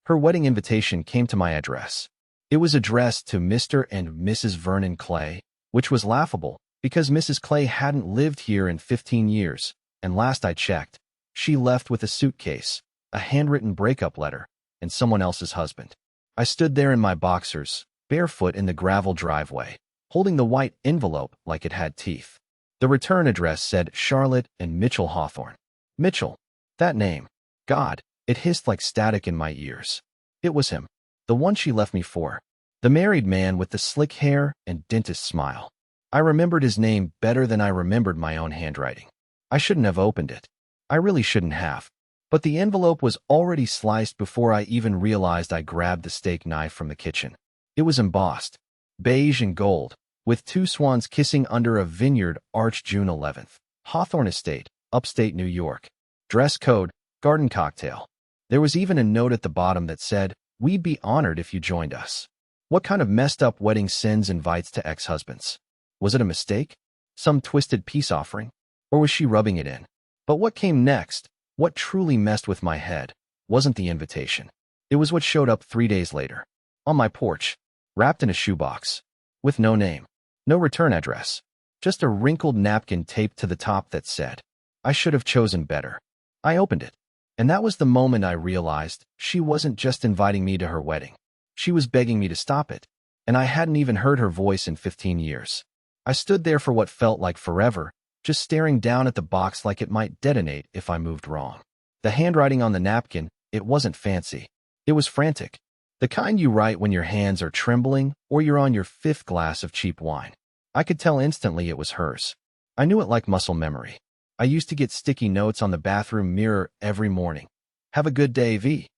Her wedding invitation came to my address. It was addressed to Mr. and Mrs. Vernon Clay, which was laughable because Mrs. Clay hadn't lived here in 15 years, and last I checked, she left with a suitcase, a handwritten breakup letter, and someone else's husband. I stood there in my boxers, barefoot in the gravel driveway, holding the white envelope like it had teeth. The return address said Charlotte and Mitchell Hawthorne. Mitchell. That name. God, it hissed like static in my ears. It was him. The one she left me for. The married man with the slick hair and dentist smile. I remembered his name better than I remembered my own handwriting. I shouldn't have opened it. I really shouldn't have. But the envelope was already sliced before I even realized I grabbed the steak knife from the kitchen. It was embossed, beige and gold, with two swans kissing under a vineyard arch June 11th. Hawthorne Estate, upstate New York. Dress code, garden cocktail. There was even a note at the bottom that said, "We'd be honored if you joined us." What kind of messed up wedding sends invites to ex-husbands? Was it a mistake? Some twisted peace offering? Or was she rubbing it in? But what came next, what truly messed with my head, wasn't the invitation. It was what showed up 3 days later. On my porch, wrapped in a shoebox. With no name. No return address. Just a wrinkled napkin taped to the top that said, "I should have chosen better." I opened it. And that was the moment I realized she wasn't just inviting me to her wedding. She was begging me to stop it. And I hadn't even heard her voice in 15 years. I stood there for what felt like forever, just staring down at the box like it might detonate if I moved wrong. The handwriting on the napkin, it wasn't fancy. It was frantic. The kind you write when your hands are trembling or you're on your 5th glass of cheap wine. I could tell instantly it was hers. I knew it like muscle memory. I used to get sticky notes on the bathroom mirror every morning. "Have a good day, V.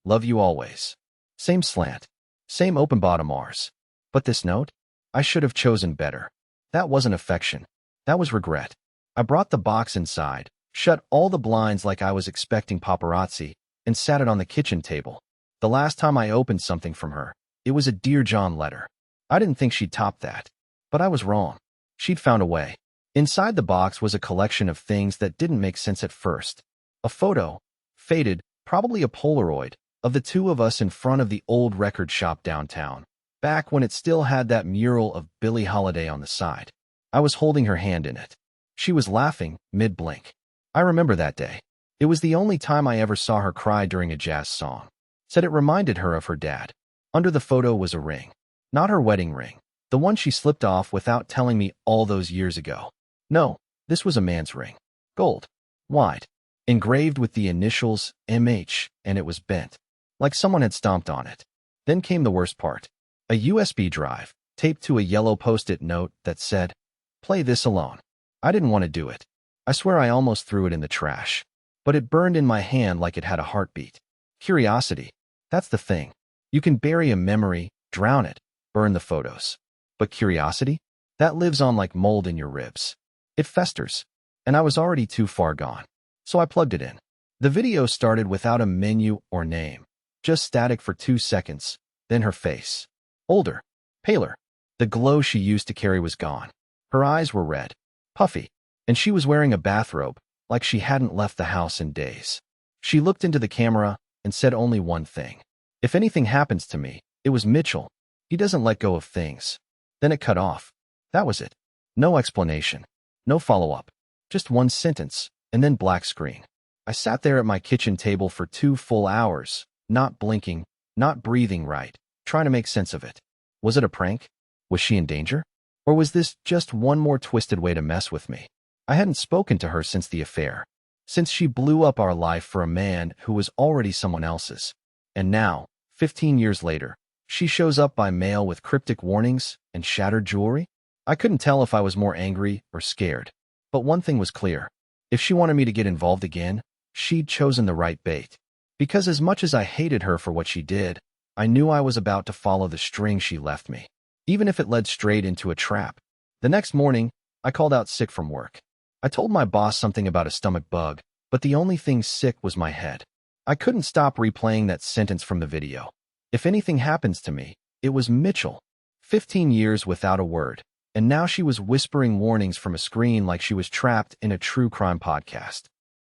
Love you always." Same slant. Same open bottom R's. But this note? I should have chosen better. That wasn't affection. That was regret. I brought the box inside, shut all the blinds like I was expecting paparazzi, and sat it on the kitchen table. The last time I opened something from her, it was a Dear John letter. I didn't think she'd top that. But I was wrong. She'd found a way. Inside the box was a collection of things that didn't make sense at first. A photo, faded, probably a Polaroid, of the two of us in front of the old record shop downtown, back when it still had that mural of Billie Holiday on the side. I was holding her hand in it. She was laughing, mid-blink. I remember that day. It was the only time I ever saw her cry during a jazz song. Said it reminded her of her dad. Under the photo was a ring. Not her wedding ring. The one she slipped off without telling me all those years ago. No, this was a man's ring. Gold. White. Engraved with the initials MH, and it was bent. Like someone had stomped on it. Then came the worst part. A USB drive, taped to a yellow post-it note that said, "Play this alone." I didn't want to do it. I swear I almost threw it in the trash. But it burned in my hand like it had a heartbeat. Curiosity. That's the thing. You can bury a memory, drown it, burn the photos. But curiosity? That lives on like mold in your ribs. It festers. And I was already too far gone. So I plugged it in. The video started without a menu or name. Just static for 2 seconds. Then her face. Older. Paler. The glow she used to carry was gone. Her eyes were red. Puffy. And she was wearing a bathrobe, like she hadn't left the house in days. She looked into the camera and said only one thing. "If anything happens to me, it was Mitchell. He doesn't let go of things." Then it cut off. That was it. No explanation. No follow-up. Just one sentence, and then black screen. I sat there at my kitchen table for 2 full hours, not blinking, not breathing right, trying to make sense of it. Was it a prank? Was she in danger? Or was this just one more twisted way to mess with me? I hadn't spoken to her since the affair. Since she blew up our life for a man who was already someone else's. And now, 15 years later, she shows up by mail with cryptic warnings and shattered jewelry? I couldn't tell if I was more angry or scared. But one thing was clear. If she wanted me to get involved again, she'd chosen the right bait. Because as much as I hated her for what she did, I knew I was about to follow the string she left me. Even if it led straight into a trap. The next morning, I called out sick from work. I told my boss something about a stomach bug, but the only thing sick was my head. I couldn't stop replaying that sentence from the video. If anything happens to me, it was Mitchell. 15 years without a word. And now she was whispering warnings from a screen like she was trapped in a true crime podcast.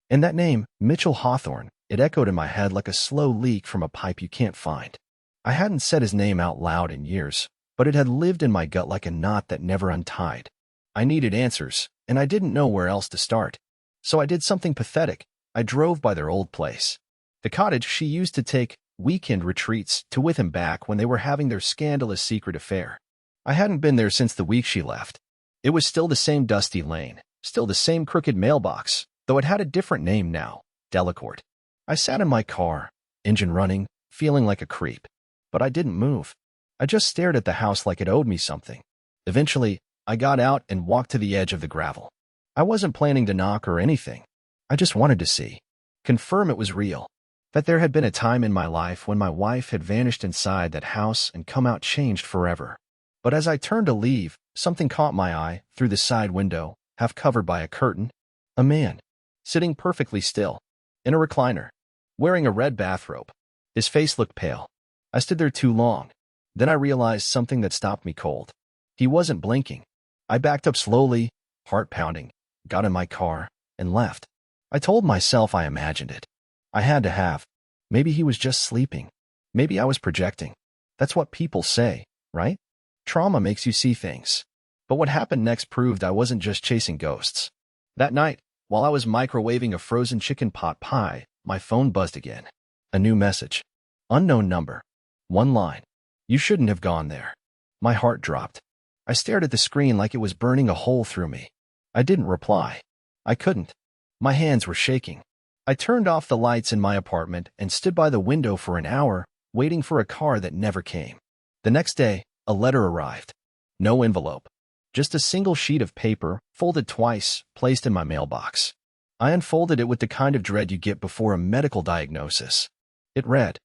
And that name, Mitchell Hawthorne, It echoed in my head like a slow leak from a pipe you can't find. I hadn't said his name out loud in years, but it had lived in my gut like a knot that never untied. I needed answers, and I didn't know where else to start. So I did something pathetic. I drove by their old place, the cottage she used to take weekend retreats to with him back when they were having their scandalous secret affair. I hadn't been there since the week she left. It was still the same dusty lane, still the same crooked mailbox, though it had a different name now, Delacourt. I sat in my car, engine running, feeling like a creep. But I didn't move. I just stared at the house like it owed me something. Eventually, I got out and walked to the edge of the gravel. I wasn't planning to knock or anything. I just wanted to see, confirm it was real, that there had been a time in my life when my wife had vanished inside that house and come out changed forever. But as I turned to leave, something caught my eye through the side window, half covered by a curtain. A man, sitting perfectly still, in a recliner, wearing a red bathrobe. His face looked pale. I stood there too long. Then I realized something that stopped me cold. He wasn't blinking. I backed up slowly, heart pounding, got in my car, and left. I told myself I imagined it. I had to have. Maybe he was just sleeping. Maybe I was projecting. That's what people say, right? Trauma makes you see things. But what happened next proved I wasn't just chasing ghosts. That night, while I was microwaving a frozen chicken pot pie, my phone buzzed again. A new message. Unknown number. One line. You shouldn't have gone there. My heart dropped. I stared at the screen like it was burning a hole through me. I didn't reply. I couldn't. My hands were shaking. I turned off the lights in my apartment and stood by the window for an hour, waiting for a car that never came. The next day, a letter arrived. No envelope. Just a single sheet of paper, folded twice, placed in my mailbox. I unfolded it with the kind of dread you get before a medical diagnosis. It read,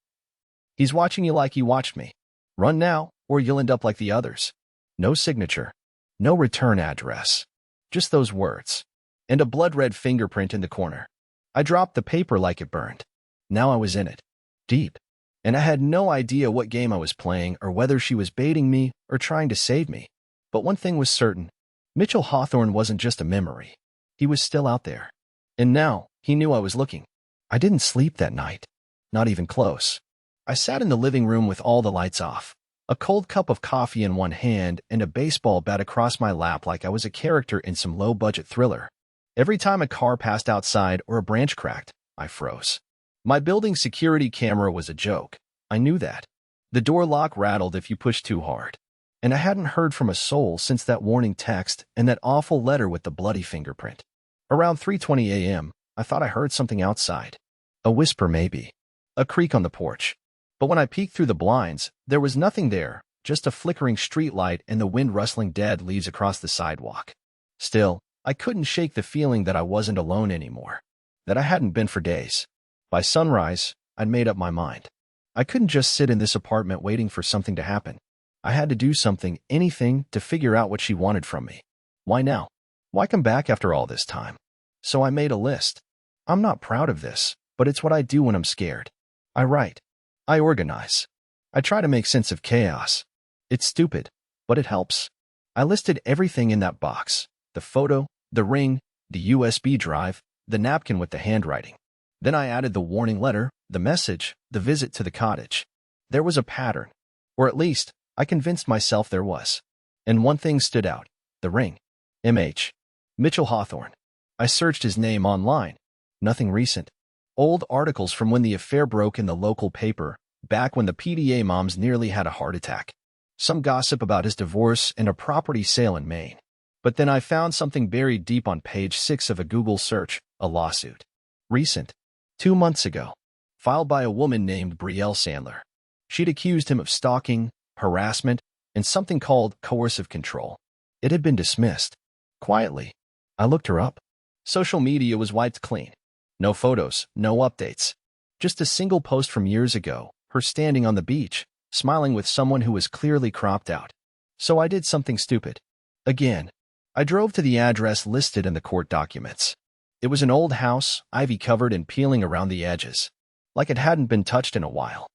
"He's watching you like he watched me. Run now, or you'll end up like the others." No signature. No return address. Just those words. And a blood-red fingerprint in the corner. I dropped the paper like it burned. Now I was in it. Deep. And I had no idea what game I was playing or whether she was baiting me or trying to save me. But one thing was certain. Mitchell Hawthorne wasn't just a memory. He was still out there. And now, he knew I was looking. I didn't sleep that night. Not even close. I sat in the living room with all the lights off, a cold cup of coffee in one hand and a baseball bat across my lap like I was a character in some low-budget thriller. Every time a car passed outside or a branch cracked, I froze. My building security camera was a joke. I knew that. The door lock rattled if you pushed too hard. And I hadn't heard from a soul since that warning text and that awful letter with the bloody fingerprint. Around 3:20 a.m., I thought I heard something outside. A whisper maybe. A creak on the porch. But when I peeked through the blinds, there was nothing there, just a flickering streetlight and the wind rustling dead leaves across the sidewalk. Still, I couldn't shake the feeling that I wasn't alone anymore. That I hadn't been for days. By sunrise, I'd made up my mind. I couldn't just sit in this apartment waiting for something to happen. I had to do something, anything, to figure out what she wanted from me. Why now? Why come back after all this time? So I made a list. I'm not proud of this, but it's what I do when I'm scared. I write. I organize. I try to make sense of chaos. It's stupid, but it helps. I listed everything in that box. The photo, the ring, the USB drive, the napkin with the handwriting. Then I added the warning letter, the message, the visit to the cottage. There was a pattern. Or at least, I convinced myself there was. And one thing stood out. The ring. M.H. Mitchell Hawthorne. I searched his name online. Nothing recent. Old articles from when the affair broke in the local paper, back when the PDA moms nearly had a heart attack. Some gossip about his divorce and a property sale in Maine. But then I found something buried deep on page 6 of a Google search, a lawsuit. Recent. 2 months ago. Filed by a woman named Brielle Sandler. She'd accused him of stalking, harassment, and something called coercive control. It had been dismissed. Quietly. I looked her up. Social media was wiped clean. No photos, no updates. Just a single post from years ago, her standing on the beach, smiling with someone who was clearly cropped out. So I did something stupid. Again. I drove to the address listed in the court documents. It was an old house, ivy-covered and peeling around the edges, like it hadn't been touched in a while.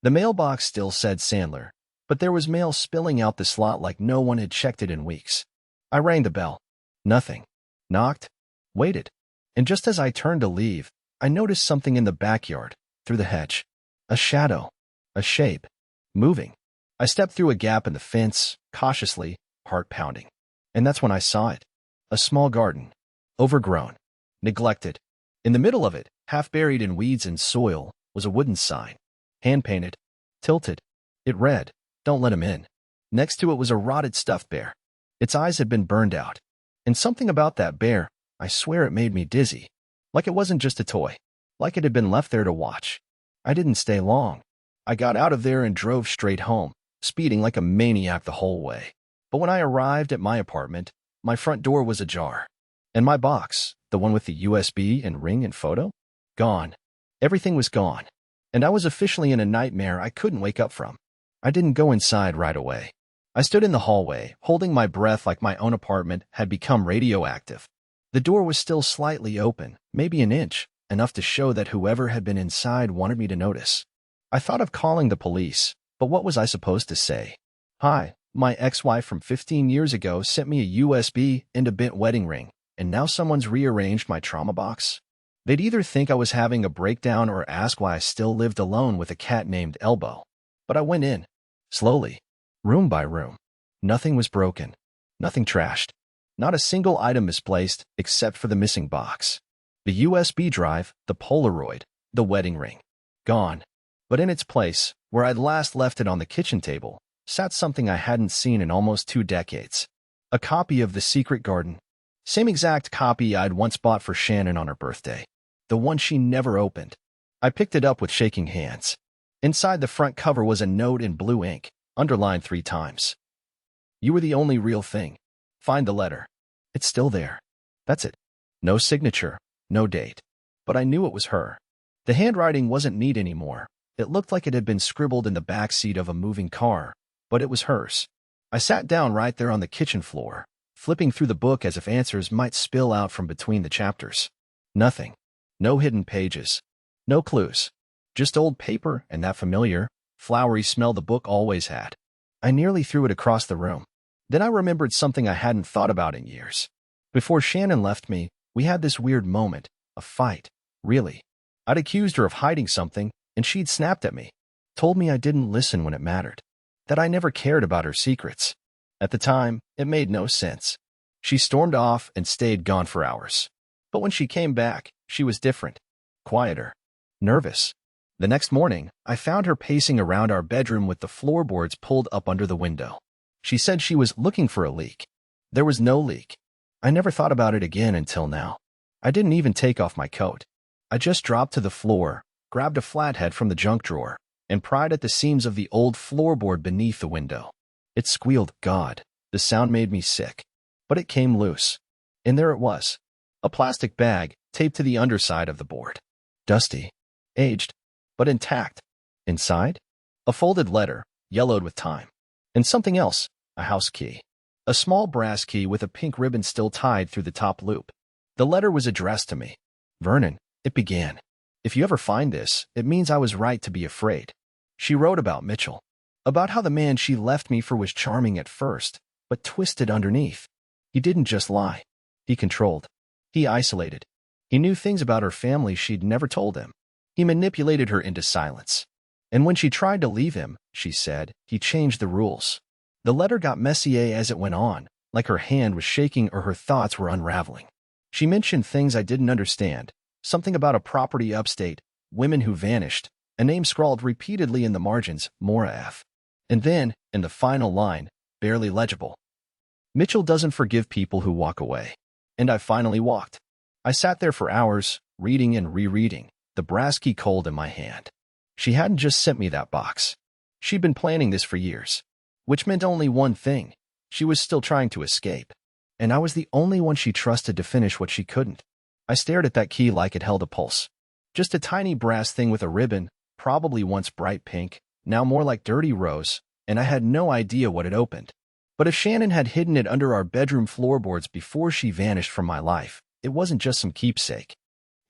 The mailbox still said Sandler, but there was mail spilling out the slot like no one had checked it in weeks. I rang the bell. Nothing. Knocked. Waited. And just as I turned to leave, I noticed something in the backyard, through the hedge. A shadow. A shape. Moving. I stepped through a gap in the fence, cautiously, heart pounding. And that's when I saw it. A small garden. Overgrown. Neglected. In the middle of it, half buried in weeds and soil, was a wooden sign. Hand-painted. Tilted. It read, "Don't let him in." Next to it was a rotted stuffed bear. Its eyes had been burned out. And something about that bear, I swear it made me dizzy. Like it wasn't just a toy. Like it had been left there to watch. I didn't stay long. I got out of there and drove straight home, speeding like a maniac the whole way. But when I arrived at my apartment, my front door was ajar. And my box, the one with the USB and ring and photo? Gone. Everything was gone. And I was officially in a nightmare I couldn't wake up from. I didn't go inside right away. I stood in the hallway, holding my breath like my own apartment had become radioactive. The door was still slightly open, maybe an inch, enough to show that whoever had been inside wanted me to notice. I thought of calling the police, but what was I supposed to say? "Hi, my ex-wife from 15 years ago sent me a USB and a bent wedding ring, and now someone's rearranged my trauma box." They'd either think I was having a breakdown or ask why I still lived alone with a cat named Elbow. But I went in, slowly, room by room. Nothing was broken, nothing trashed, not a single item misplaced except for the missing box. The USB drive, the Polaroid, the wedding ring. Gone. But in its place, where I'd last left it on the kitchen table, sat something I hadn't seen in almost 2 decades. A copy of The Secret Garden. Same exact copy I'd once bought for Shannon on her birthday. The one she never opened. I picked it up with shaking hands. Inside the front cover was a note in blue ink, underlined 3 times. "You were the only real thing. Find the letter." It's still there. That's it. No signature, no date. But I knew it was her. The handwriting wasn't neat anymore. It looked like it had been scribbled in the back seat of a moving car, but it was hers. I sat down right there on the kitchen floor, flipping through the book as if answers might spill out from between the chapters. Nothing. No hidden pages. No clues. Just old paper and that familiar, flowery smell the book always had. I nearly threw it across the room. Then I remembered something I hadn't thought about in years. Before Shannon left me, we had this weird moment, a fight, really. I'd accused her of hiding something, and she'd snapped at me, told me I didn't listen when it mattered, that I never cared about her secrets. At the time, it made no sense. She stormed off and stayed gone for hours. But when she came back, she was different, quieter, nervous. The next morning, I found her pacing around our bedroom with the floorboards pulled up under the window. She said she was looking for a leak. There was no leak. I never thought about it again until now. I didn't even take off my coat. I just dropped to the floor, grabbed a flathead from the junk drawer, and pried at the seams of the old floorboard beneath the window. It squealed, God. The sound made me sick. But it came loose. And there it was. A plastic bag, taped to the underside of the board. Dusty. Aged. But intact. Inside? A folded letter, yellowed with time. And something else, a house key. A small brass key with a pink ribbon still tied through the top loop. The letter was addressed to me. "Vernon," it began. "If you ever find this, it means I was right to be afraid." She wrote about Mitchell. About how the man she left me for was charming at first, but twisted underneath. He didn't just lie. He controlled. He isolated. He knew things about her family she'd never told him. He manipulated her into silence. And when she tried to leave him, she said, he changed the rules. The letter got messier as it went on, like her hand was shaking or her thoughts were unraveling. She mentioned things I didn't understand, something about a property upstate, women who vanished, a name scrawled repeatedly in the margins, Maura F. And then, in the final line, barely legible, "Mitchell doesn't forgive people who walk away." And I finally walked. I sat there for hours, reading and rereading, the brass key cold in my hand. She hadn't just sent me that box. She'd been planning this for years, which meant only one thing. She was still trying to escape. And I was the only one she trusted to finish what she couldn't. I stared at that key like it held a pulse. Just a tiny brass thing with a ribbon, probably once bright pink, now more like dirty rose, and I had no idea what it opened. But if Shannon had hidden it under our bedroom floorboards before she vanished from my life, it wasn't just some keepsake.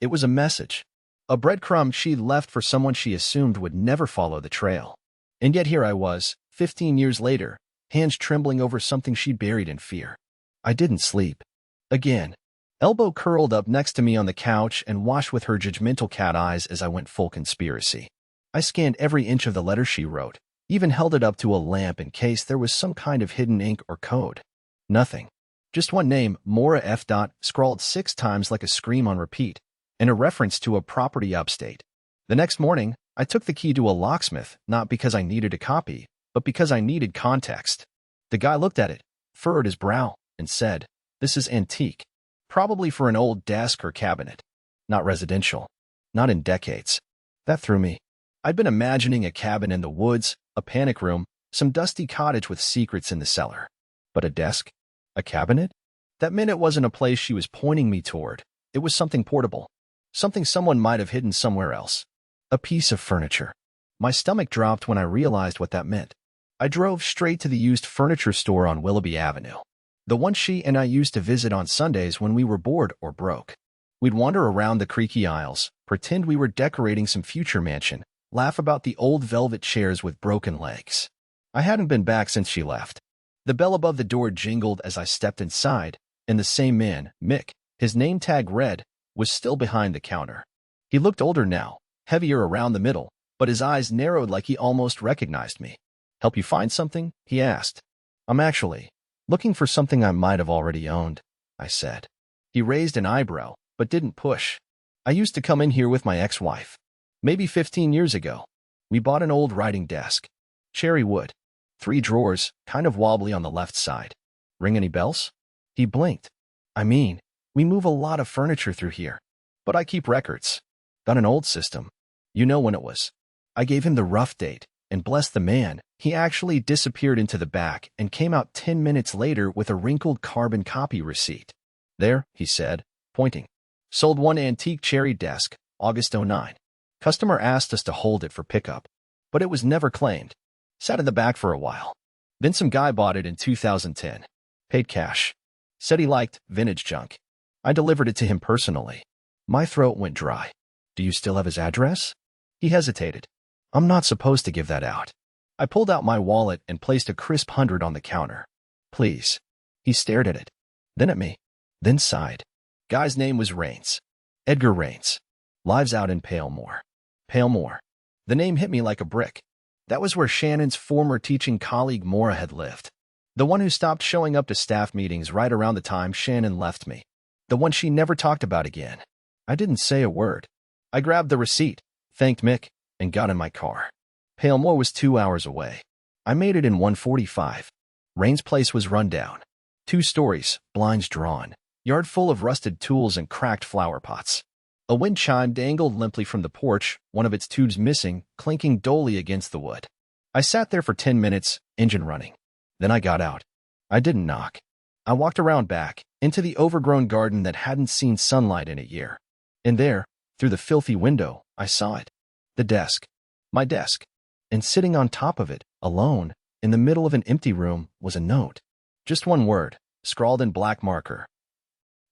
It was a message. A breadcrumb she'd left for someone she assumed would never follow the trail. And yet here I was, 15 years later, hands trembling over something she'd buried in fear. I didn't sleep. Again. Elbow curled up next to me on the couch and watched with her judgmental cat eyes as I went full conspiracy. I scanned every inch of the letter she wrote, even held it up to a lamp in case there was some kind of hidden ink or code. Nothing. Just one name, Maura F. Scrawled 6 times like a scream on repeat, and a reference to a property upstate. The next morning, I took the key to a locksmith, not because I needed a copy, but because I needed context. The guy looked at it, furrowed his brow, and said, "This is antique. Probably for an old desk or cabinet. Not residential. Not in decades." That threw me. I'd been imagining a cabin in the woods, a panic room, some dusty cottage with secrets in the cellar. But a desk? A cabinet? That meant it wasn't a place she was pointing me toward. It was something portable. Something someone might have hidden somewhere else. A piece of furniture. My stomach dropped when I realized what that meant. I drove straight to the used furniture store on Willoughby Avenue. The one she and I used to visit on Sundays when we were bored or broke. We'd wander around the creaky aisles, pretend we were decorating some future mansion, laugh about the old velvet chairs with broken legs. I hadn't been back since she left. The bell above the door jingled as I stepped inside, and the same man, Mick, his name tag read, was still behind the counter. He looked older now, heavier around the middle, but his eyes narrowed like he almost recognized me. "Help you find something?" he asked. "I'm actually looking for something I might have already owned," I said. He raised an eyebrow, but didn't push. "I used to come in here with my ex-wife. Maybe 15 years ago. We bought an old writing desk. Cherry wood. 3 drawers, kind of wobbly on the left side. Ring any bells?" He blinked. "I mean, we move a lot of furniture through here. But I keep records. Got an old system. You know when it was." I gave him the rough date, and bless the man, he actually disappeared into the back and came out 10 minutes later with a wrinkled carbon copy receipt. "There," he said, pointing. "Sold one antique cherry desk, August '09. Customer asked us to hold it for pickup, but it was never claimed. Sat in the back for a while. Then some guy bought it in 2010. Paid cash. Said he liked vintage junk. I delivered it to him personally." My throat went dry. "Do you still have his address?" He hesitated. "I'm not supposed to give that out." I pulled out my wallet and placed a crisp 100 on the counter. "Please." He stared at it, then at me, then sighed. Guy's name was Rains. Edgar Rains. Lives out in Palemore. Palemore. The name hit me like a brick. That was where Shannon's former teaching colleague Maura had lived. The one who stopped showing up to staff meetings right around the time Shannon left me. The one she never talked about again. I didn't say a word. I grabbed the receipt, thanked Mick, and got in my car. Palemore was 2 hours away. I made it in 1:45. Rain's place was run down. 2 stories, blinds drawn, yard full of rusted tools and cracked flower pots. A wind chime dangled limply from the porch, one of its tubes missing, clinking dully against the wood. I sat there for 10 minutes, engine running. Then I got out. I didn't knock. I walked around back, into the overgrown garden that hadn't seen sunlight in a year. And there, through the filthy window, I saw it. The desk. My desk. And sitting on top of it, alone, in the middle of an empty room, was a note. Just one word, scrawled in black marker.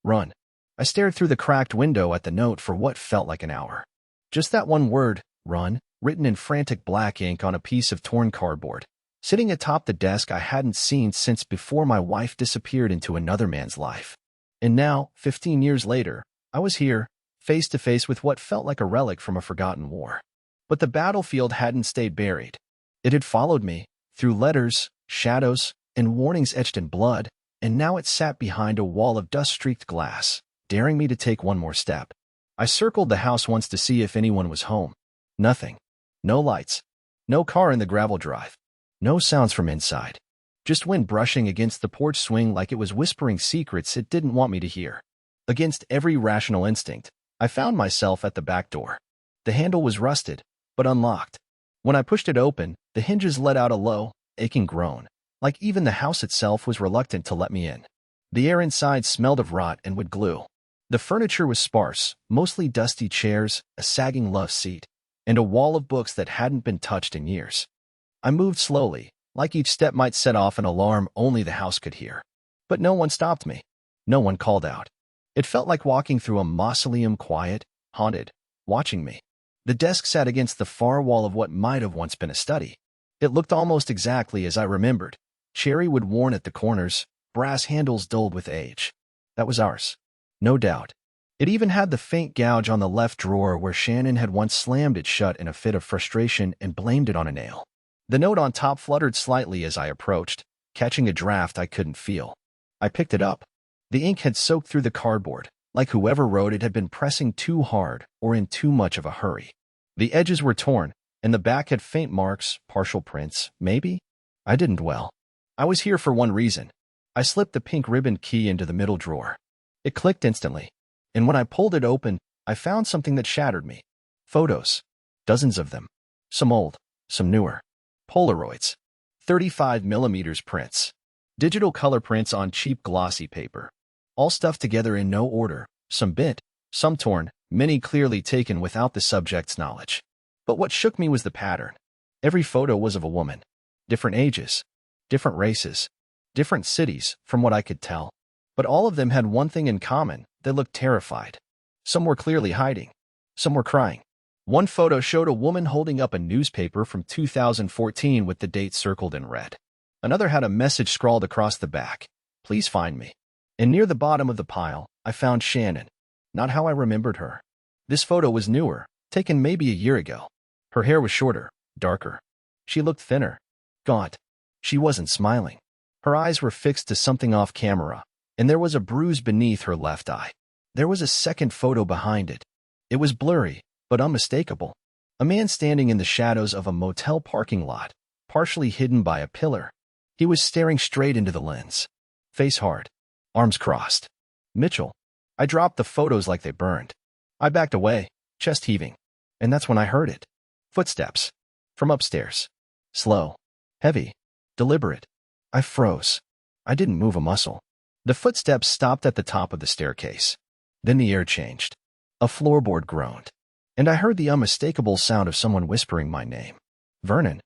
"Run." I stared through the cracked window at the note for what felt like an hour. Just that one word, "run," written in frantic black ink on a piece of torn cardboard, sitting atop the desk I hadn't seen since before my wife disappeared into another man's life. And now, 15 years later, I was here, face to face with what felt like a relic from a forgotten war. But the battlefield hadn't stayed buried. It had followed me, through letters, shadows, and warnings etched in blood, and now it sat behind a wall of dust-streaked glass, daring me to take one more step. I circled the house once to see if anyone was home. Nothing. No lights. No car in the gravel drive. No sounds from inside. Just wind brushing against the porch swing like it was whispering secrets it didn't want me to hear. Against every rational instinct, I found myself at the back door. The handle was rusted, but unlocked. When I pushed it open, the hinges let out a low, aching groan, like even the house itself was reluctant to let me in. The air inside smelled of rot and wood glue. The furniture was sparse, mostly dusty chairs, a sagging love seat, and a wall of books that hadn't been touched in years. I moved slowly, like each step might set off an alarm only the house could hear. But no one stopped me. No one called out. It felt like walking through a mausoleum, quiet, haunted, watching me. The desk sat against the far wall of what might have once been a study. It looked almost exactly as I remembered. Cherry wood worn at the corners, brass handles dulled with age. That was ours. No doubt. It even had the faint gouge on the left drawer where Shannon had once slammed it shut in a fit of frustration and blamed it on a nail. The note on top fluttered slightly as I approached, catching a draft I couldn't feel. I picked it up. The ink had soaked through the cardboard, like whoever wrote it had been pressing too hard or in too much of a hurry. The edges were torn, and the back had faint marks, partial prints, maybe? I didn't dwell. I was here for one reason. I slipped the pink ribbon key into the middle drawer. It clicked instantly, and when I pulled it open, I found something that shattered me. Photos. Dozens of them. Some old, some newer. Polaroids. 35mm prints. Digital color prints on cheap glossy paper. All stuffed together in no order, some bent, some torn, many clearly taken without the subject's knowledge. But what shook me was the pattern. Every photo was of a woman. Different ages, different races, different cities, from what I could tell. But all of them had one thing in common: they looked terrified. Some were clearly hiding. Some were crying. One photo showed a woman holding up a newspaper from 2014 with the date circled in red. Another had a message scrawled across the back: "Please find me." And near the bottom of the pile, I found Shannon. Not how I remembered her. This photo was newer, taken maybe a year ago. Her hair was shorter, darker. She looked thinner, gaunt. She wasn't smiling. Her eyes were fixed to something off camera, and there was a bruise beneath her left eye. There was a second photo behind it. It was blurry, but unmistakable. A man standing in the shadows of a motel parking lot, partially hidden by a pillar. He was staring straight into the lens. Face hard. Arms crossed. Mitchell. I dropped the photos like they burned. I backed away, chest heaving. And that's when I heard it. Footsteps. From upstairs. Slow. Heavy. Deliberate. I froze. I didn't move a muscle. The footsteps stopped at the top of the staircase. Then the air changed. A floorboard groaned. And I heard the unmistakable sound of someone whispering my name. Vernon.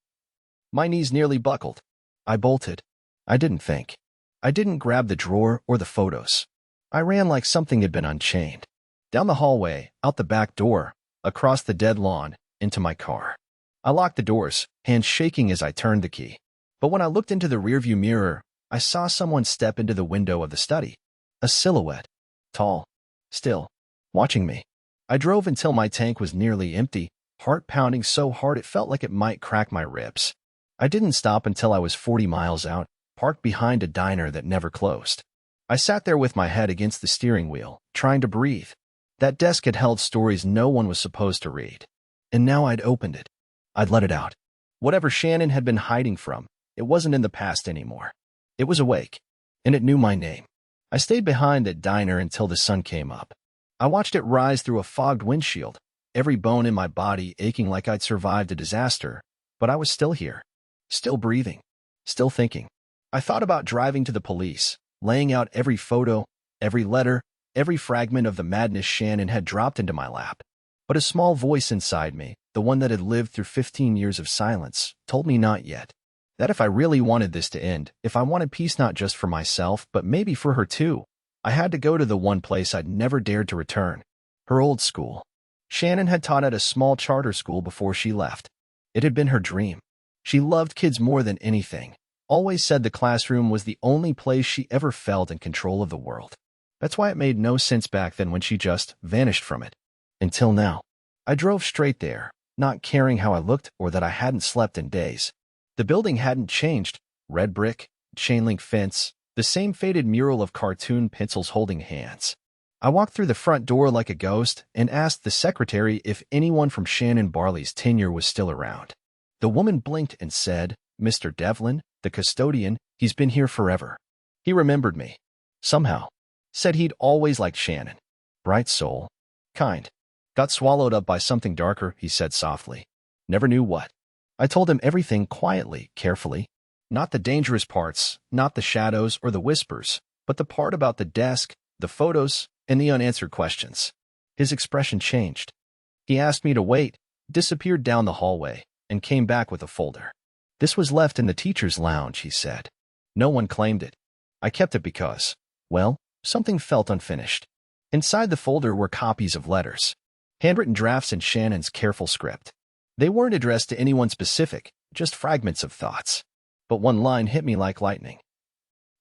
My knees nearly buckled. I bolted. I didn't think. I didn't grab the drawer or the photos. I ran like something had been unchained. Down the hallway, out the back door, across the dead lawn, into my car. I locked the doors, hands shaking as I turned the key. But when I looked into the rearview mirror, I saw someone step into the window of the study. A silhouette. Tall. Still. Watching me. I drove until my tank was nearly empty, heart pounding so hard it felt like it might crack my ribs. I didn't stop until I was 40 miles out, parked behind a diner that never closed. I sat there with my head against the steering wheel, trying to breathe. That desk had held stories no one was supposed to read. And now I'd opened it. I'd let it out. Whatever Shannon had been hiding from, it wasn't in the past anymore. It was awake, and it knew my name. I stayed behind that diner until the sun came up. I watched it rise through a fogged windshield, every bone in my body aching like I'd survived a disaster, but I was still here, still breathing, still thinking. I thought about driving to the police, laying out every photo, every letter, every fragment of the madness Shannon had dropped into my lap. But a small voice inside me, the one that had lived through 15 years of silence, told me not yet. That if I really wanted this to end, if I wanted peace not just for myself, but maybe for her too, I had to go to the one place I'd never dared to return. Her old school. Shannon had taught at a small charter school before she left. It had been her dream. She loved kids more than anything. Always said the classroom was the only place she ever felt in control of the world. That's why it made no sense back then when she just vanished from it. Until now. I drove straight there, not caring how I looked or that I hadn't slept in days. The building hadn't changed. Red brick, chain link fence, the same faded mural of cartoon pencils holding hands. I walked through the front door like a ghost and asked the secretary if anyone from Shannon Barley's tenure was still around. The woman blinked and said, "Mr. Devlin, the custodian, he's been here forever." He remembered me. Somehow. Said he'd always liked Shannon. Bright soul. Kind. Got swallowed up by something darker, he said softly. Never knew what. I told him everything quietly, carefully. Not the dangerous parts, not the shadows or the whispers, but the part about the desk, the photos, and the unanswered questions. His expression changed. He asked me to wait, disappeared down the hallway, and came back with a folder. This was left in the teacher's lounge, he said. No one claimed it. I kept it because, well, something felt unfinished. Inside the folder were copies of letters. Handwritten drafts in Shannon's careful script. They weren't addressed to anyone specific, just fragments of thoughts. But one line hit me like lightning.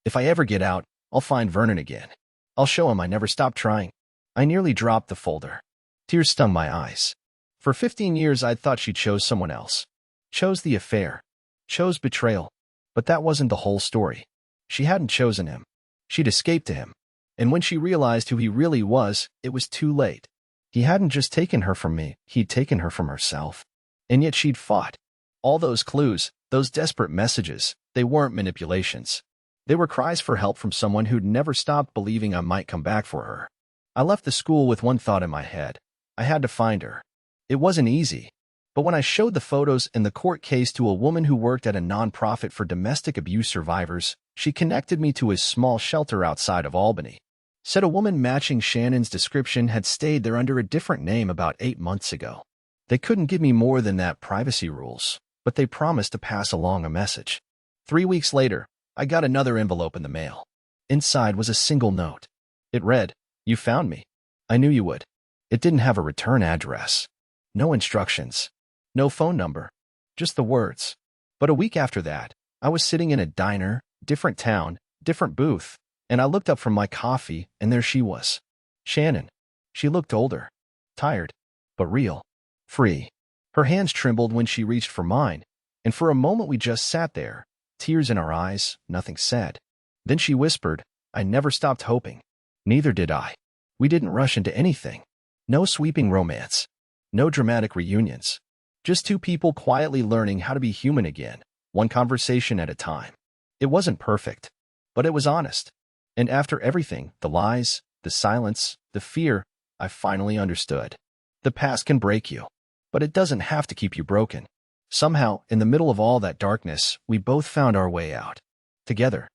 If I ever get out, I'll find Vernon again. I'll show him I never stopped trying. I nearly dropped the folder. Tears stung my eyes. For 15 years, I'd thought she chose someone else. Chose the affair. Chose betrayal. But that wasn't the whole story. She hadn't chosen him. She'd escaped to him. And when she realized who he really was, it was too late. He hadn't just taken her from me, he'd taken her from herself. And yet she'd fought. All those clues, those desperate messages, they weren't manipulations. They were cries for help from someone who'd never stopped believing I might come back for her. I left the school with one thought in my head. I had to find her. It wasn't easy. But when I showed the photos and the court case to a woman who worked at a nonprofit for domestic abuse survivors, she connected me to a small shelter outside of Albany. Said a woman matching Shannon's description had stayed there under a different name about 8 months ago. They couldn't give me more than that, privacy rules, but they promised to pass along a message. 3 weeks later, I got another envelope in the mail. Inside was a single note. It read, "You found me. I knew you would." It didn't have a return address. No instructions. No phone number. Just the words. But a week after that, I was sitting in a diner, different town, different booth, and I looked up from my coffee, and there she was. Shannon. She looked older. Tired. But real. Free. Her hands trembled when she reached for mine, and for a moment we just sat there, tears in our eyes, nothing said. Then she whispered, "I never stopped hoping." Neither did I. We didn't rush into anything. No sweeping romance. No dramatic reunions. Just two people quietly learning how to be human again, one conversation at a time. It wasn't perfect, but it was honest. And after everything, the lies, the silence, the fear, I finally understood. The past can break you, but it doesn't have to keep you broken. Somehow, in the middle of all that darkness, we both found our way out. Together.